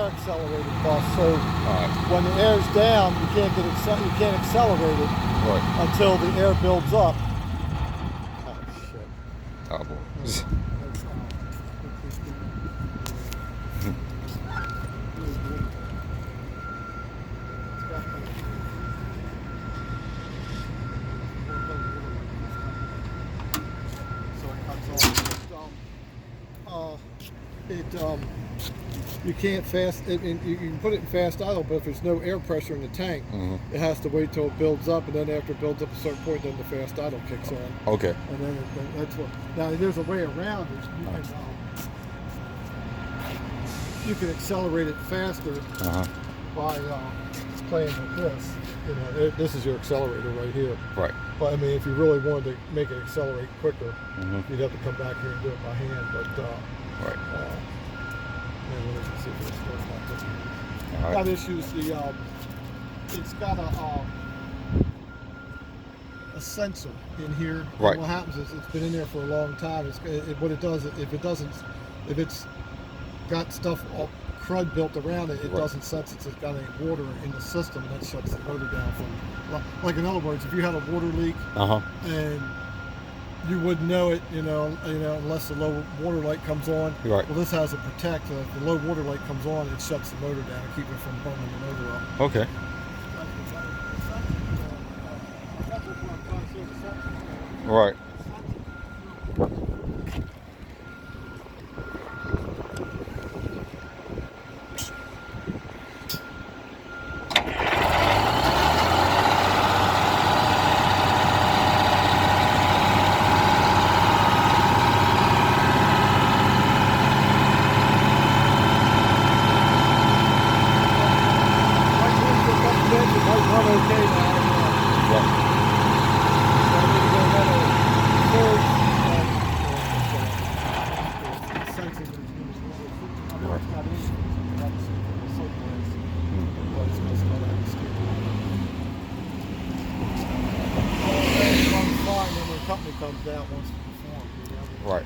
air accelerated bus. So when the air's down, you can't accelerate it until the air builds up. Oh shit! Oh boy. You can't you can put it in fast idle, but if there's no air pressure in the tank, it has to wait till it builds up, and then after it builds up a certain point, then the fast idle kicks on. Okay. And then that's what. Now there's a way around it. You can accelerate it faster by playing with this. You know, this is your accelerator right here. Right. But I mean, if you really wanted to make it accelerate quicker, you'd have to come back here and do it by hand. But now this use the it's got a sensor in here. Right. And what happens is it's been in there for a long time. What it does if it's got stuff all crud built around it, it doesn't sense it's got any water in the system, and that shuts the motor down from. Like in other words, if you had a water leak and you wouldn't know it, you know, unless the low water light comes on. Right. Well, this has a protect. If the low water light comes on, it shuts the motor down and keeps it from burning the motor up. Okay. Right. Company comes out once it's performed. Right.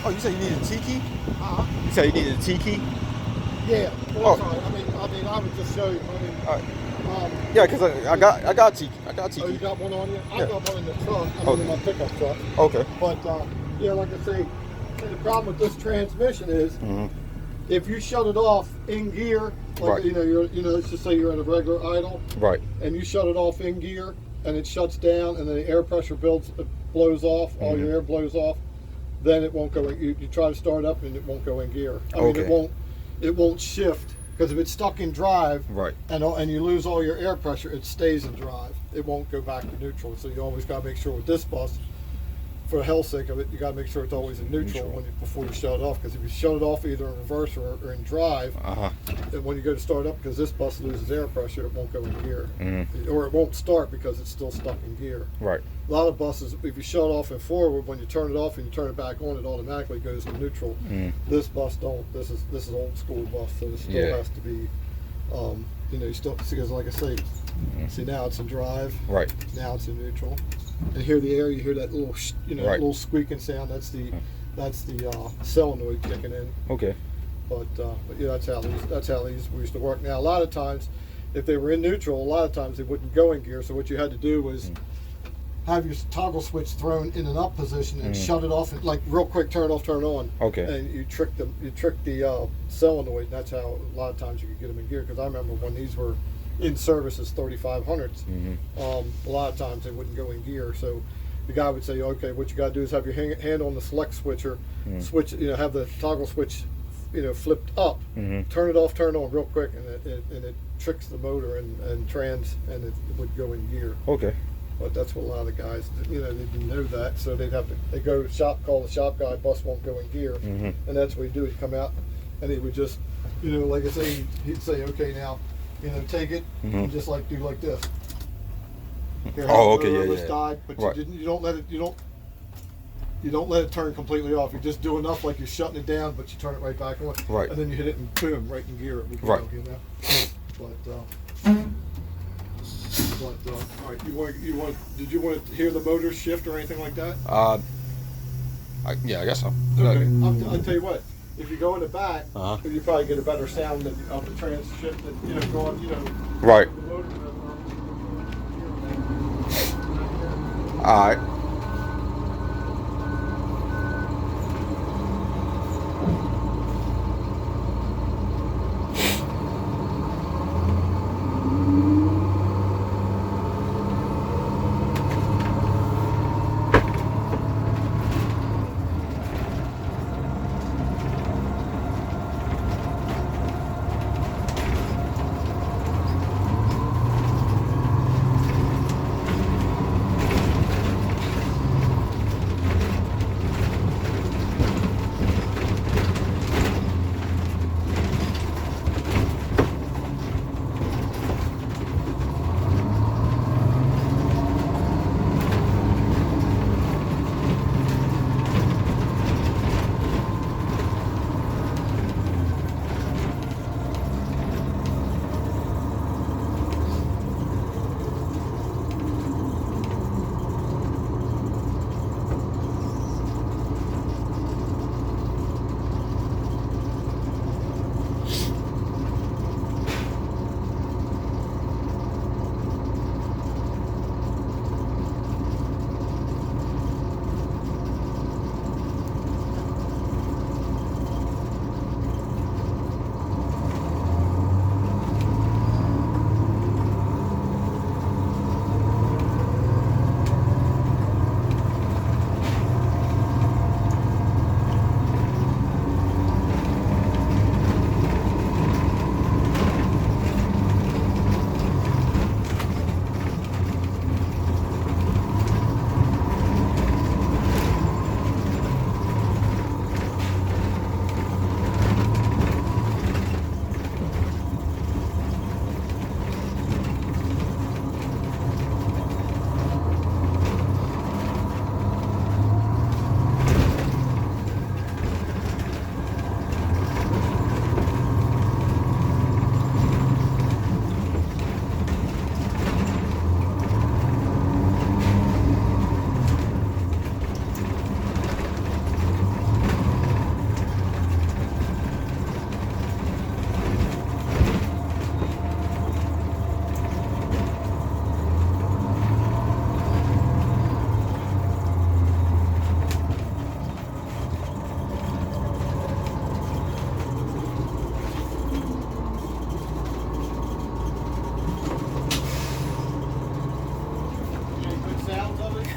Oh, you said you needed a T key? You said you needed a T key? Yeah. Well, sorry. I mean, I would just show you. Yeah, because I got T key. Oh, you got one on you? I got one in the truck. In my pickup truck. Okay. But yeah, like I say, the problem with this transmission is if you shut it off in gear, like Right. let's just say you're at a regular idle, Right. and you shut it off in gear, and it shuts down, and then the air pressure blows off, all your air blows off, then it won't go. You try to start up, and it won't go in gear. I mean, it won't shift, because if it's stuck in drive, Right. and you lose all your air pressure, it stays in drive. It won't go back to neutral. So you always got to make sure with this bus, for the hell's sake of it, you got to make sure it's always in neutral. Before you shut it off. Because if you shut it off either in reverse or in drive, then when you go to start up, because this bus loses air pressure, it won't go in gear, or it won't start because it's still stuck in gear. Right. A lot of buses, if you shut it off in forward, when you turn it off and you turn it back on, it automatically goes to neutral. This bus don't. This is old school bus, so it still has to be. You still, because like I say, see now it's in drive. Right. Now it's in neutral. And hear the air. You hear that little, little squeaking sound. That's the solenoid kicking in. Okay. But yeah, that's how these used to work. Now a lot of times, if they were in neutral, a lot of times they wouldn't go in gear. So what you had to do was have your toggle switch thrown in an up position and shut it off, and like real quick, turn it off, turn it on. Okay. And you trick the solenoid. And that's how a lot of times you could get them in gear. Because I remember when these were in service as 3500s, a lot of times they wouldn't go in gear. So the guy would say, okay, what you got to do is have your hand on the select switcher, switch, have the toggle switch, flipped up, turn it off, turn it on real quick, and it tricks the motor and it would go in gear. Okay. But that's what a lot of the guys, they didn't know that, so they go to the shop, call the shop guy, bus won't go in gear, and that's what he'd do. He'd come out, and he would just, like I say, he'd say, okay, now, take it and just do like this. Here, okay, died, but you don't let it turn completely off. You just do enough, like you're shutting it down, but you turn it right back on. Right. And then you hit it and boom, right in gear. It would go, Right. But all right, did you want to hear the motor shift or anything like that? Yeah, I guess so. Okay. I'll tell you what. If you go in the back, Uh-huh. you probably get a better sound of the trans shift than going, Right. the motor. All right.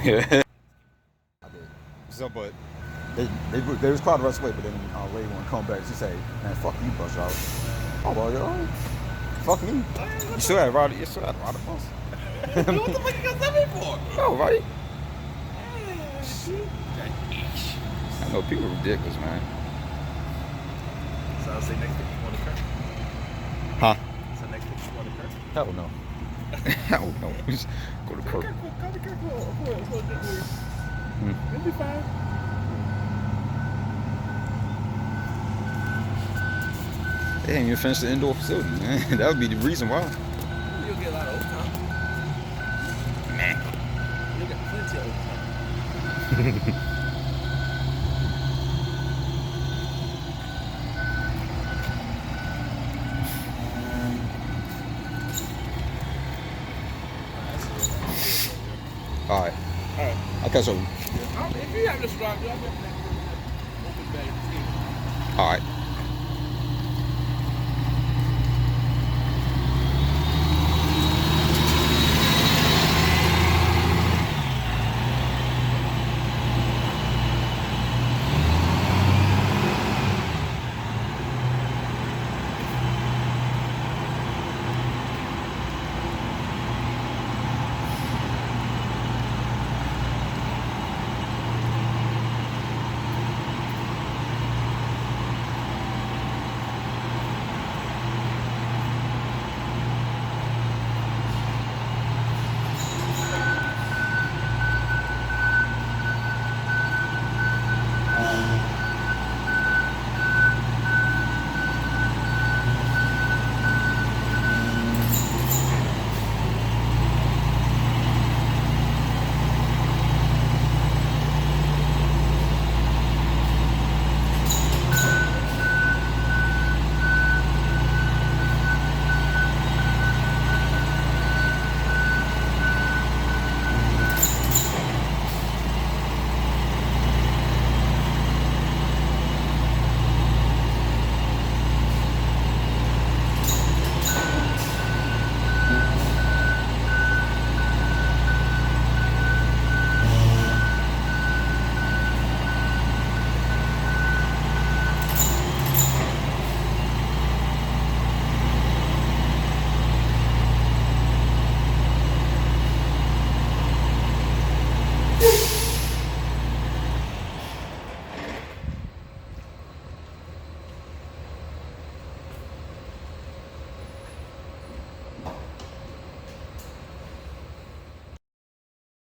Yeah. I did. So, but they was quiet the rest of the way, but then lady want to come back. She say, "Man, fuck you, bus out." Oh well, yo, fuck me. You still had ride the bus. What the fuck you got that for? Oh, right. Shit. I know people are ridiculous, man. So I'll say next week you want to curse? Huh? So next week you want to curse? Hell no. Hell no. Just go to Kirk. Call the Kirk for a good week. It'll be fine. They ain't even finished the indoor facility, man. That would be the reason why. You'll get a lot of overtime. Man. You'll get plenty of overtime. Alright. Alright. I'll catch up. If you have this drive, I'll get back. Alright.